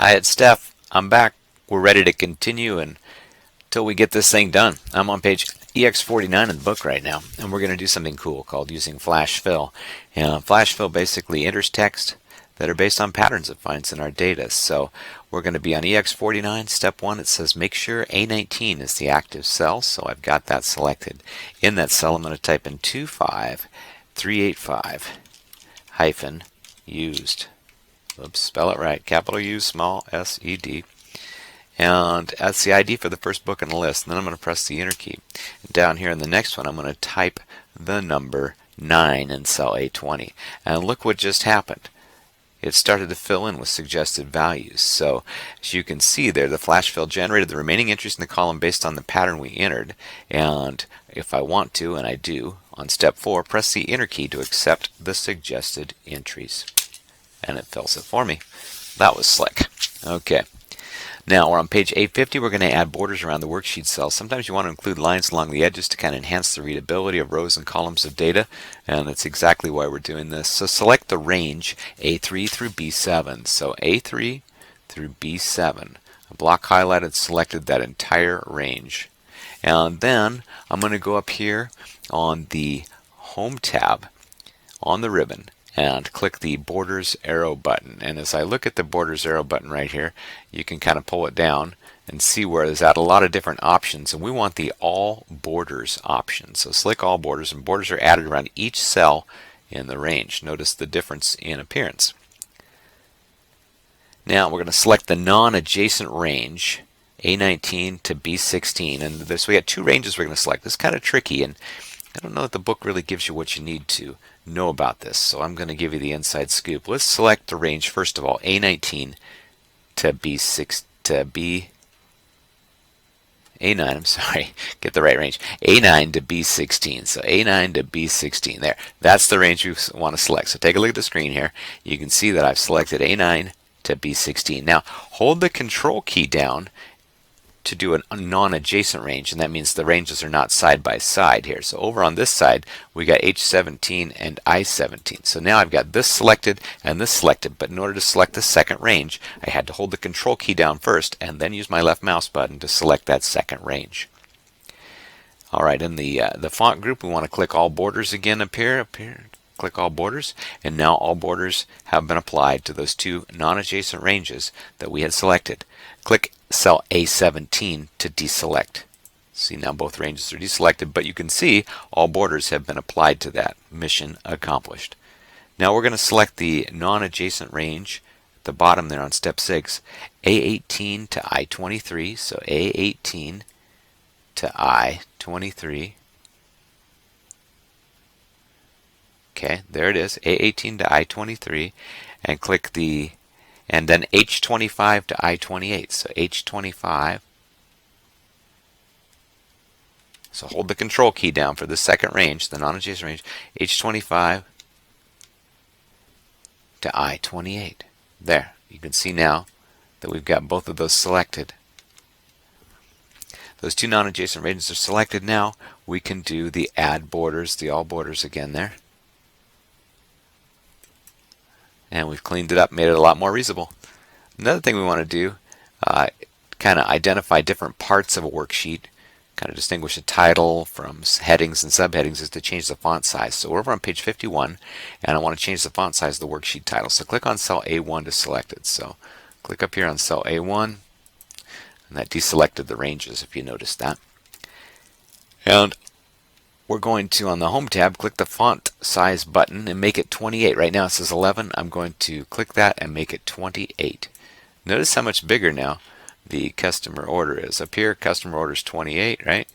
Hi, it's Steph. I'm back. We're ready to continue until we get this thing done. I'm on page EX49 in the book right now, and we're going to do something cool called using flash fill. Flash fill basically enters text that are based on patterns it finds in our data. So we're going to be on EX49. Step 1, it says make sure A19 is the active cell, so I've got that selected. In that cell, I'm going to type in 25385 hyphen used. Oops, spell it right. Capital U, small S-E-D. And that's the ID for the first book in the list. And then I'm going to press the Enter key. And down here in the next one, I'm going to type the number 9 in cell A20. And look what just happened. It started to fill in with suggested values. So as you can see there, the flash fill generated the remaining entries in the column based on the pattern we entered. And if I want to, and I do, on step 4, press the Enter key to accept the suggested entries. And it fills it for me. That was slick. Okay. Now we're on page 850. We're going to add borders around the worksheet cells. Sometimes you want to include lines along the edges to kind of enhance the readability of rows and columns of data, and that's exactly why we're doing this. So select the range A3 through B7. So A3 through B7. A block highlighted selected that entire range. And then I'm going to go up here on the Home tab on the ribbon and click the Borders arrow button. And as I look at the Borders arrow button right here, you can kind of pull it down and see where there's a lot of different options, and we want the All Borders option. So select All Borders, and borders are added around each cell in the range. Notice the difference in appearance. Now we're going to select the non-adjacent range, A19 to B16, and this we got two ranges we're going to select. This is kind of tricky, and I don't know that the book really gives you what you need to know about this, so I'm going to give you the inside scoop. Let's select the range first of all, A19 to B6 to B A9, I'm sorry, get the right range, A9 to B16. So A9 to B16 there. That's the range we want to select. So take a look at the screen here. You can see that I've selected A9 to B16. Now hold the Control key down to do a non-adjacent range, and that means the ranges are not side by side here. So over on this side we got H17 and I17. So now I've got this selected and this selected, but in order to select the second range I had to hold the Control key down first and then use my left mouse button to select that second range. Alright, in the font group we want to click All Borders again up here, click All Borders, and now all borders have been applied to those two non-adjacent ranges that we had selected. Click cell A17 to deselect. See, now both ranges are deselected, but you can see all borders have been applied to that. Mission accomplished. Now we're going to select the non-adjacent range at the bottom there on step 6, A18 to I23. So A18 to I23. Okay, there it is, A18 to I23, and click the, and then H25 to I28. So H25. So hold the Control key down for the second range, the non-adjacent range, H25 to I28. There, you can see now that we've got both of those selected. Those two non-adjacent ranges are selected. Now we can do the Add Borders, the All Borders again there. And we've cleaned it up, made it a lot more readable. Another thing we want to do, kind of identify different parts of a worksheet, kind of distinguish a title from headings and subheadings, is to change the font size. So we're over on page 51, and I want to change the font size of the worksheet title. So click on cell A1 to select it. So click up here on cell A1, and that deselected the ranges, if you noticed that. And we're going to, on the Home tab, click the Font Size button and make it 28. Right now it says 11. I'm going to click that and make it 28. Notice how much bigger now the customer order is. Up here, customer order is 28, right?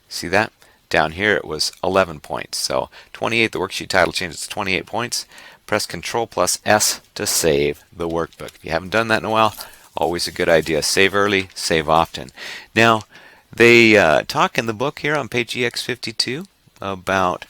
See that? Down here it was 11 points. So 28, the worksheet title changes to 28 points. Press Control plus S to save the workbook. If you haven't done that in a while, always a good idea. Save early, save often. Now, they talk in the book here on page EX52 about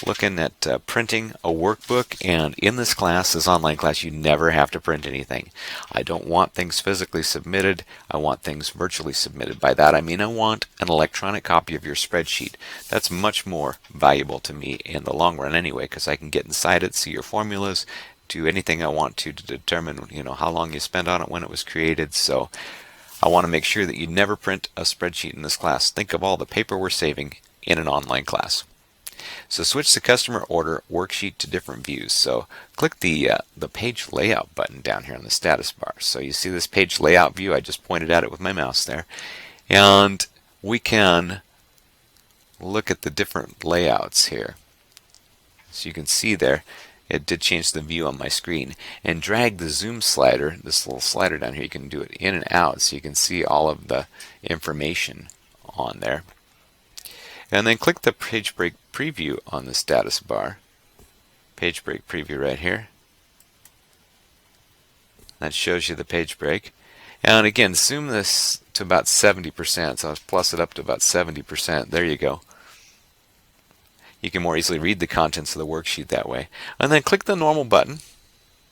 looking at printing a workbook, and in this class, this online class, you never have to print anything. I don't want things physically submitted. I want things virtually submitted. By that I mean I want an electronic copy of your spreadsheet. That's much more valuable to me in the long run anyway, because I can get inside it, see your formulas, do anything I want to determine, how long you spent on it, when it was created. So I want to make sure that you never print a spreadsheet in this class. Think of all the paper we're saving in an online class. So switch the customer order worksheet to different views. So click the page layout button down here on the status bar. So you see this page layout view. I just pointed at it with my mouse there. And we can look at the different layouts here. So you can see there, it did change the view on my screen. And drag the zoom slider, this little slider down here, you can do it in and out so you can see all of the information on there. And then click the page break preview on the status bar. Page break preview right here. That shows you the page break. And again, zoom this to about 70%. So I'll plus it up to about 70%. There you go. You can more easily read the contents of the worksheet that way. And then click the normal button.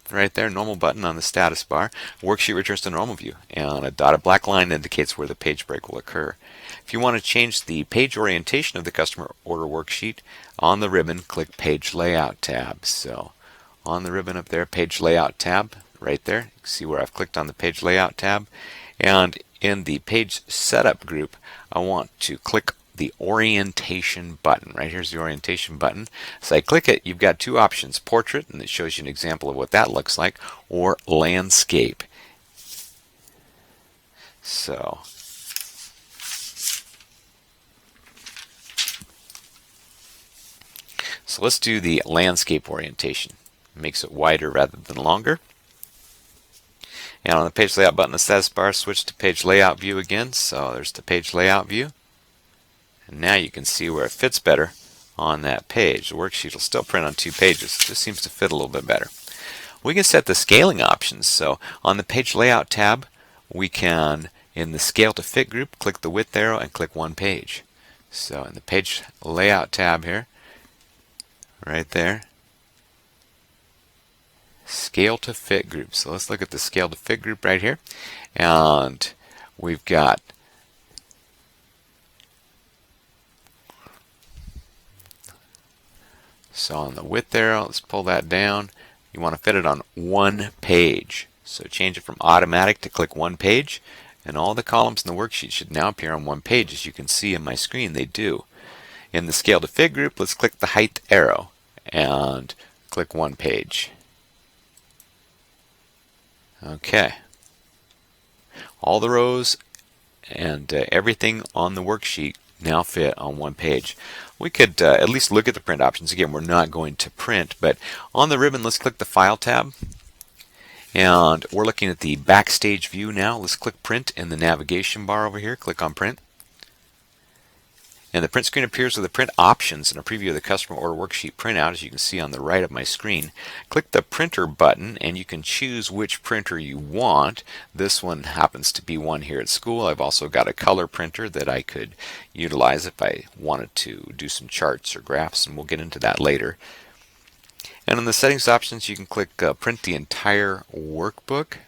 Right there, normal button on the status bar. Worksheet returns to normal view, and a dotted black line indicates where the page break will occur. If you want to change the page orientation of the customer order worksheet, on the ribbon, click Page Layout tab. So on the ribbon up there, Page Layout tab, right there. You can see where I've clicked on the Page Layout tab. And in the Page Setup group, I want to click the orientation button. Right here's the orientation button. So I click it, you've got two options, portrait, and it shows you an example of what that looks like, or landscape. So let's do the landscape orientation. It makes it wider rather than longer. And on the page layout button, the status bar, switch to page layout view again. So there's the page layout view. And now you can see where it fits better on that page. The worksheet will still print on 2 pages. It just seems to fit a little bit better. We can set the scaling options. So on the page layout tab, we can, in the scale to fit group, click the width arrow and click 1 page. So in the page layout tab here, right there, scale to fit group. So let's look at the scale to fit group right here. And we've got so on the width arrow, let's pull that down. You want to fit it on 1 page. So change it from automatic to click 1 page. And all the columns in the worksheet should now appear on 1 page. As you can see in my screen, they do. In the scale to fit group, let's click the height arrow and click 1 page. Okay. All the rows and everything on the worksheet now fit on 1 page. We could at least look at the print options. Again, we're not going to print, but on the ribbon, let's click the File tab. And we're looking at the Backstage view now. Let's click Print in the navigation bar over here. Click on Print. And the print screen appears with the print options and a preview of the customer order worksheet printout, as you can see on the right of my screen. Click the printer button and you can choose which printer you want. This one happens to be one here at school. I've also got a color printer that I could utilize if I wanted to do some charts or graphs, and we'll get into that later. And in the settings options, you can click print the entire workbook.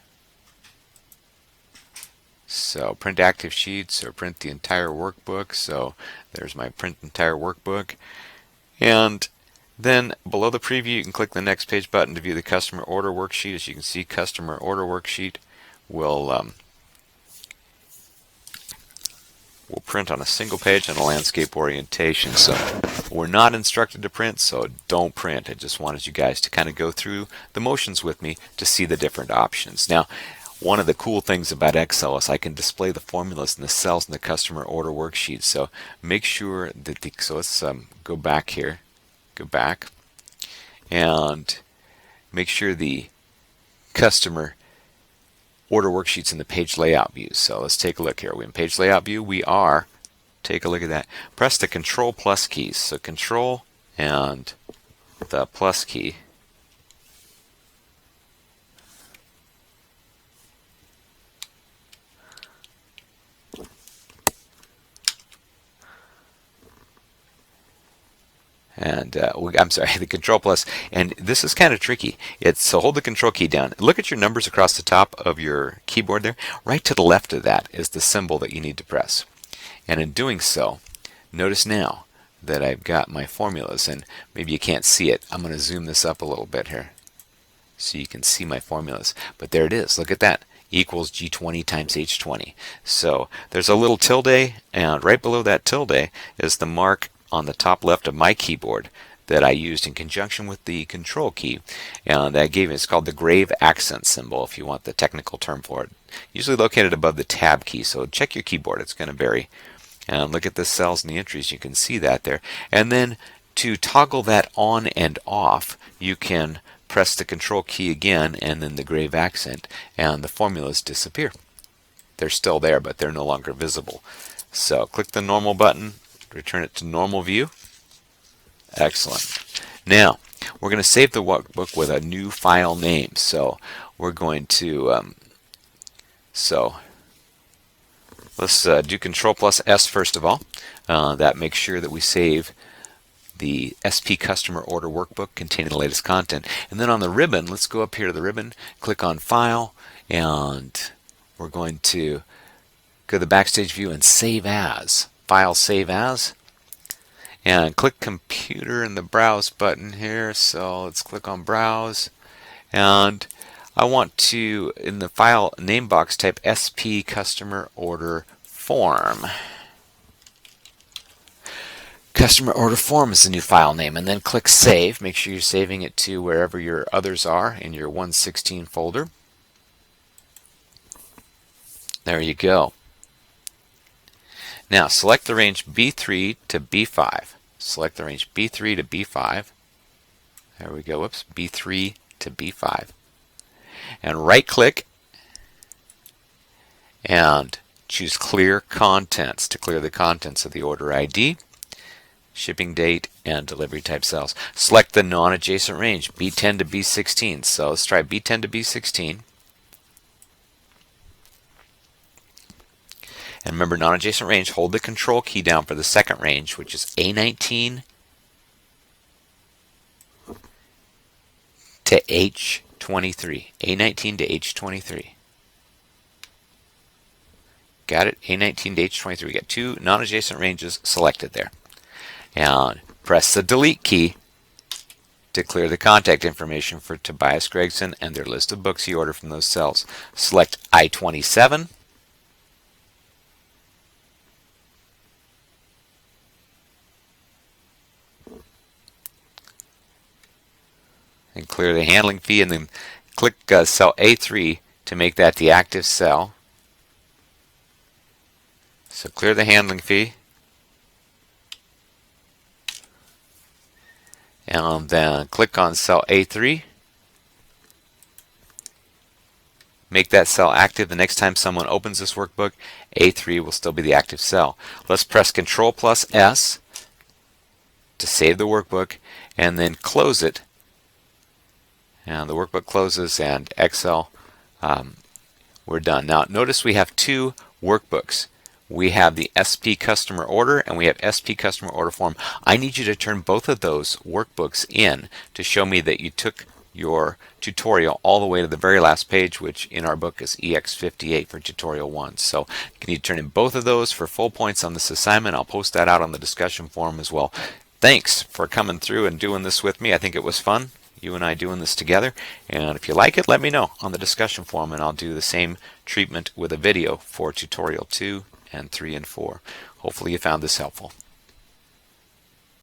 So print active sheets or print the entire workbook. So there's my print entire workbook. And then below the preview, you can click the next page button to view the customer order worksheet. As you can see, customer order worksheet will print on a single page on a landscape orientation. So we're not instructed to print, so don't print. I just wanted you guys to kind of go through the motions with me to see the different options. Now, one of the cool things about Excel is I can display the formulas and the cells in the customer order worksheet. So make sure that so let's go back here, go back, and make sure the customer order worksheet's in the page layout view. So let's take a look here. We're in page layout view. We are. Take a look at that. Press the Control plus keys. So Control and the plus key. And I'm sorry, the Control plus, and this is kind of tricky. So hold the Control key down. Look at your numbers across the top of your keyboard there. Right to the left of that is the symbol that you need to press. And in doing so, notice now that I've got my formulas, and maybe you can't see it. I'm going to zoom this up a little bit here. so you can see my formulas. But there it is. Look at that. Equals G20 times H20. So there's a little tilde, and right below that tilde is the mark on the top left of my keyboard that I used in conjunction with the control key, and that gave me, it's called the grave accent symbol if you want the technical term for it. Usually located above the tab key, so check your keyboard, it's going to vary. And look at the cells and the entries, you can see that there. And then to toggle that on and off, you can press the control key again and then the grave accent, and the formulas disappear. They're still there, but they're no longer visible. So click the normal button, return it to normal view. Excellent. Now, we're going to save the workbook with a new file name. So we're going to, let's do Control plus S first of all. That makes sure that we save the SP Customer Order Workbook containing the latest content. And then on the ribbon, let's go up here to the ribbon, click on File, and we're going to go to the Backstage view and Save As. File Save As. And click Computer in the Browse button here. So let's click on Browse. And I want to, in the file name box, type SP Customer Order Form. Customer Order Form is the new file name. And then click Save. Make sure you're saving it to wherever your others are in your 116 folder. There you go. Now select the range B3 to B5. Select the range B3 to B5. There we go. Whoops. B3 to B5. And right click and choose Clear Contents to clear the contents of the order ID, shipping date, and delivery type cells. Select the non-adjacent range B10 to B16. So let's try B10 to B16. And remember, non-adjacent range, hold the control key down for the second range, which is A19 to H23. A19 to H23. Got it? A19 to H23. We got two non-adjacent ranges selected there. And press the delete key to clear the contact information for Tobias Gregson and their list of books he ordered from those cells. Select I-27. And clear the handling fee, and then click cell A3 to make that the active cell. So clear the handling fee. And then click on cell A3. Make that cell active. The next time someone opens this workbook, A3 will still be the active cell. Let's press Control plus S to save the workbook and then close it. And the workbook closes, and Excel, we're done. Now notice we have two workbooks. We have the SP Customer Order and we have SP Customer Order Form. I need you to turn both of those workbooks in to show me that you took your tutorial all the way to the very last page, which in our book is EX58 for tutorial 1. So you need to turn in both of those for full points on this assignment. I'll post that out on the discussion forum as well. Thanks for coming through and doing this with me. I think it was fun, you and I doing this together. And if you like it, let me know on the discussion forum, and I'll do the same treatment with a video for tutorial 2 and 3 and 4. Hopefully you found this helpful.